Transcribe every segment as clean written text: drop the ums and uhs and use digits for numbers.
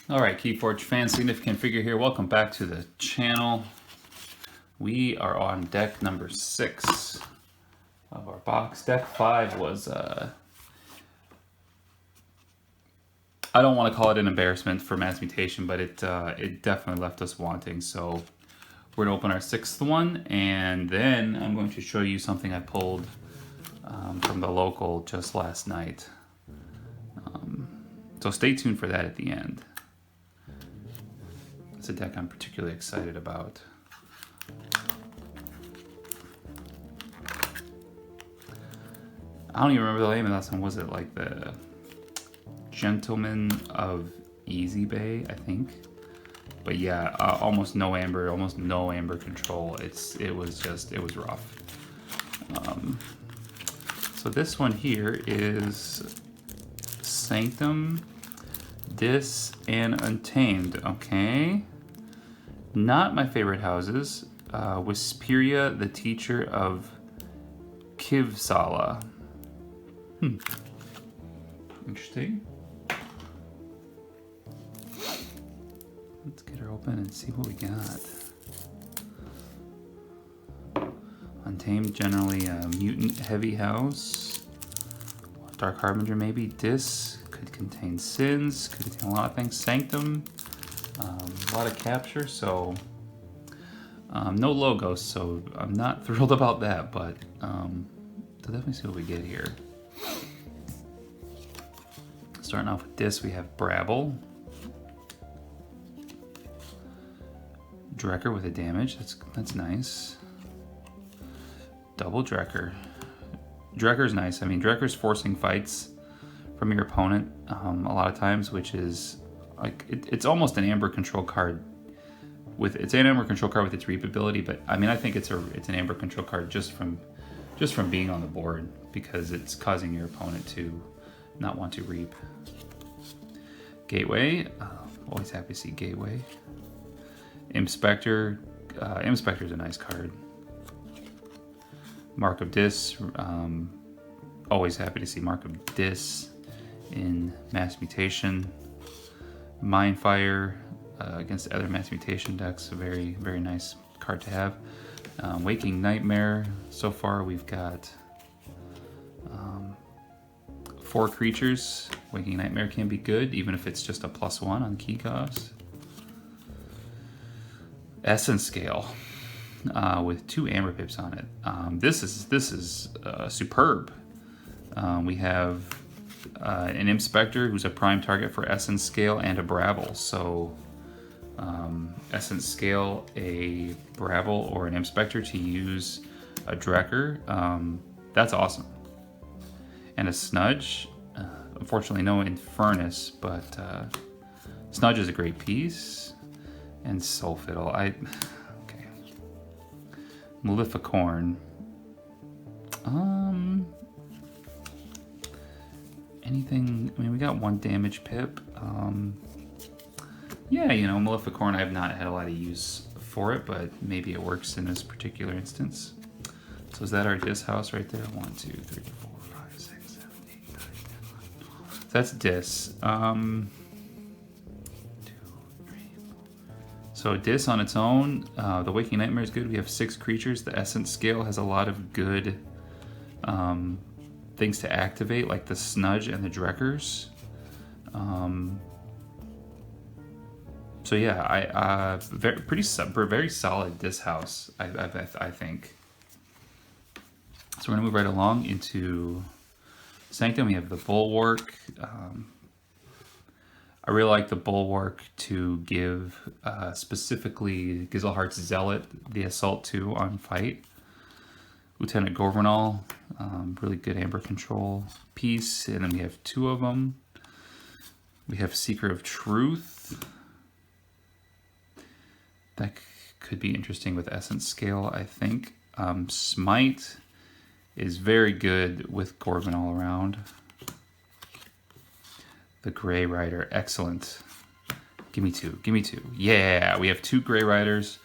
All right, Keyforge fans, significant figure here. Welcome back to the channel. We are on deck number 6 of our box. Deck 5 was, I don't want to call it an embarrassment for Mass Mutation, but it definitely left us wanting. So we're going to open our 6th one, and then I'm going to show you something I pulled from the local just last night. So stay tuned for that at the end. It's a deck I'm particularly excited about. I don't even remember the name of that song. Was it like the Gentleman of Easy Bay, I think? But yeah, almost no amber control. It was rough. So this one here is Sanctum, Dis, and Untamed. Okay. Not my favorite houses. Whisperia, the teacher of Kivsala. Interesting. Let's get her open and see what we got. Untamed, generally a mutant heavy house. Dark Harbinger maybe. Dis could contain sins, could contain a lot of things. Sanctum, a lot of capture, so no logos, so I'm not thrilled about that, but we'll definitely see what we get here. Starting off with Dis, we have Brabble. Drekker with a damage, that's nice. Double Drekker. Drekker's nice. I mean, Drekker's forcing fights from your opponent a lot of times, which is like it's almost an amber control card. It's an amber control card with its reap ability, but I mean, I think it's an amber control card just from being on the board, because it's causing your opponent to not want to reap. Gateway, always happy to see Gateway. Inspector, Inspector's a nice card. Mark of Dis, always happy to see Mark of Dis in Mass Mutation. Mindfire against other Mass Mutation decks, a very, very nice card to have. Waking Nightmare, so far we've got 4 creatures. Waking Nightmare can be good, even if it's just a +1 on key cost. Essence Scale. With 2 amber pips on it. This is superb. We have an Inspector who's a prime target for Essence Scale and a Brabble. So Essence Scale, a Brabble, or an Inspector to use a Drekker. That's awesome. And a Snudge. Unfortunately, no Infernus, but Snudge is a great piece. And Soul Fiddle. Maleficorn. Anything, I mean, we got 1 damage pip. Yeah, you know, Maleficorn, I have not had a lot of use for it, but maybe it works in this particular instance. So is that our Dis house right there? 1, 2, 3, 4, 5, 6, 7, 8, 9, 10, 11, 12. So that's Dis. So Dis on its own, the Waking Nightmare is good. We have 6 creatures. The Essence Scale has a lot of good things to activate, like the Snudge and the Drekkers. So yeah, very solid Dis house, I think. So we're gonna move right along into Sanctum. We have the Bulwark. I really like the Bulwark to give specifically Gizelhart's Zealot the Assault 2 on fight. Lieutenant Gorvenal, really good amber control piece, and then we have 2 of them. We have Seeker of Truth. That could be interesting with Essence Scale, I think. Smite is very good with Gorvenal around. The Grey Rider, excellent. Give me 2, give me 2. Yeah, we have 2 Grey Riders.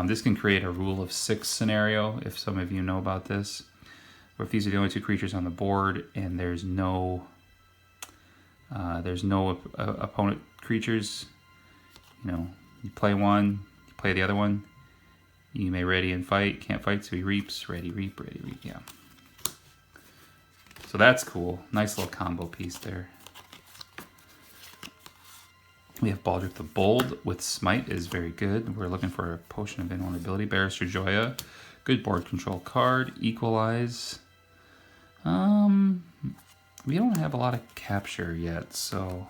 This can create a rule of 6 scenario, if some of you know about this. Or if these are the only 2 creatures on the board and there's no opponent creatures, You know, you play one, you play the other one. You may ready and fight, can't fight, so he reaps, ready, reap, yeah. So that's cool. Nice little combo piece there. We have Baldric the Bold with Smite is very good. We're looking for a Potion of Invulnerability. Barrister Joya, good board control card. Equalize. We don't have a lot of capture yet, so...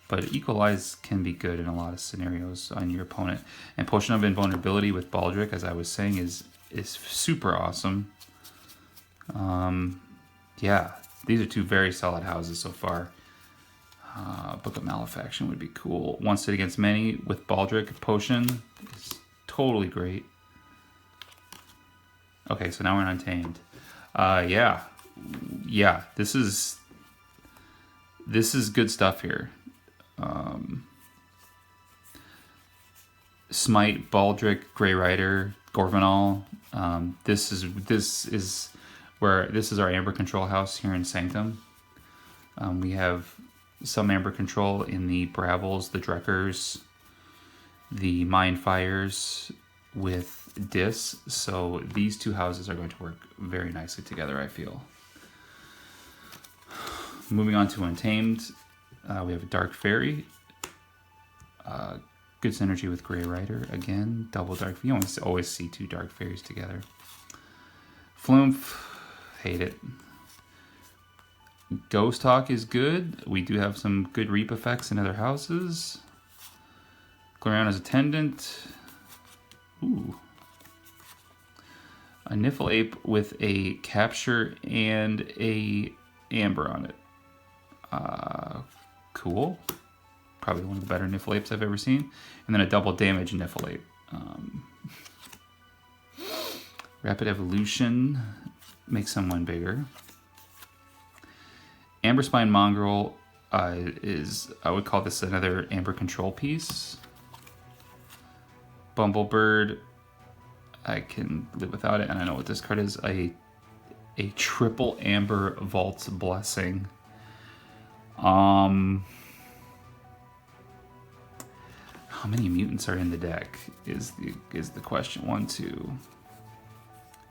But Equalize can be good in a lot of scenarios on your opponent. And Potion of Invulnerability with Baldric, as I was saying, is super awesome. Yeah, these are two very solid houses so far. Book of Malefaction would be cool. Once hit against many with Baldric. Potion is totally great. Okay, so now we're in Untamed. Yeah, this is good stuff here. Smite, Baldric, Grey Rider, Gorvanal. This is our Amber Control house here in Sanctum. We have some Amber Control in the Bravels, the Drekkers, the Mindfires with Dis. So these two houses are going to work very nicely together, I feel. Moving on to Untamed, we have a Dark Fairy. Good synergy with Grey Rider. Again, double Dark. You always see two Dark Fairies together. Flumph, hate it. Ghost Hawk is good. We do have some good reap effects in other houses. Gloriana's Attendant. Ooh. A Niffle Ape with a capture and a amber on it. Cool. Probably one of the better Niffle Apes I've ever seen. And then a double damage Niffle Ape. Rapid Evolution makes someone bigger. Amber Spine Mongrel is, I would call this another Amber Control piece. Bumblebird, I can live without it, and I know what this card is. A triple Amber Vault's Blessing. How many mutants are in the deck is the question. 1, 2,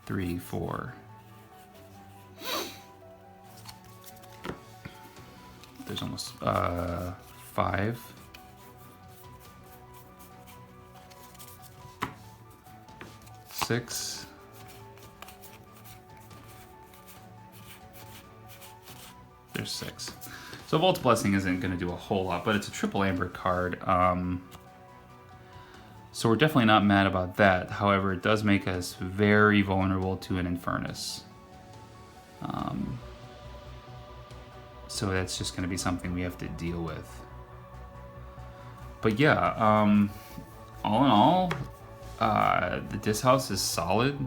3, 4. There's almost 5. 6. There's 6. So Vault's Blessing isn't going to do a whole lot, but it's a triple Amber card. So we're definitely not mad about that. However, it does make us very vulnerable to an Infernus. So that's just going to be something we have to deal with. But yeah, all in all, the Dis House is solid.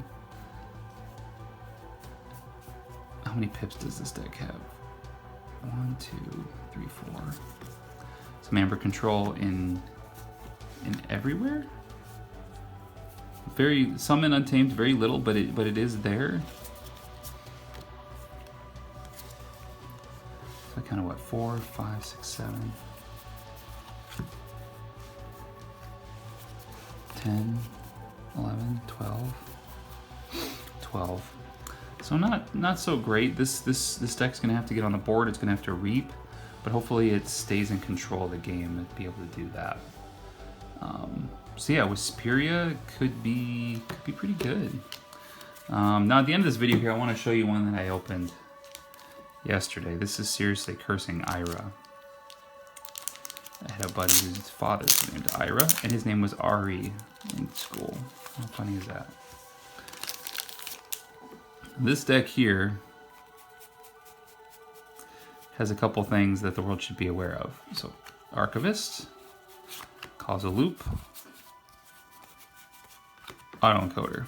How many pips does this deck have? 1, 2, 3, 4. Some Amber Control in everywhere. Some in Untamed, very little, but it is there. So kind of what, 4, 5, 6, 7, 10, 11, 12, 12. So not so great. This deck's gonna have to get on the board. It's gonna have to reap, but hopefully it stays in control of the game and be able to do that. So yeah, Whisperia could be pretty good. Now at the end of this video here, I want to show you one that I opened yesterday. This is seriously cursing Ira. I had a buddy whose father was named Ira, and his name was Ari in school. How funny is that? This deck here has a couple things that the world should be aware of. So, Archivist, cause a loop, autoencoder.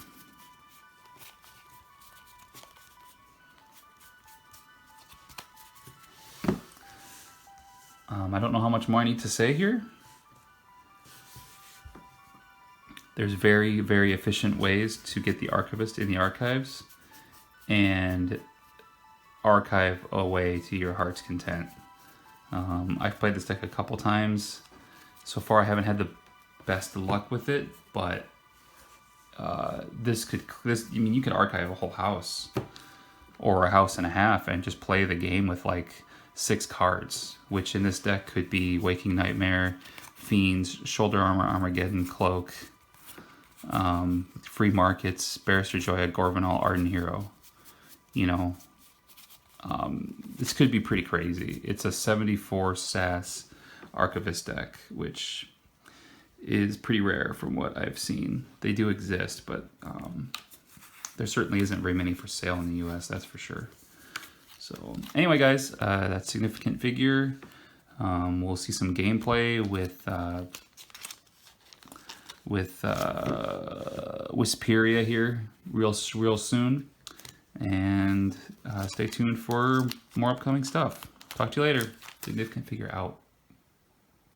I don't know how much more I need to say here. There's very, very efficient ways to get the Archivist in the archives and archive away to your heart's content. I've played this deck a couple times. So far, I haven't had the best luck with it, but I mean, you could archive a whole house or a house and a half and just play the game with like 6 cards, which in this deck could be Waking Nightmare, Fiends, Shoulder Armor, Armageddon, Cloak, Free Markets, Barrister Joya, Gorbanal, Ardent Hero. You know, this could be pretty crazy. It's a 74 SAS Archivist deck, which is pretty rare from what I've seen. They do exist, but there certainly isn't very many for sale in the US, that's for sure. So anyway, guys, that's Significant Figure. We'll see some gameplay with Whisperia here real soon. And stay tuned for more upcoming stuff. Talk to you later. Significant Figure out.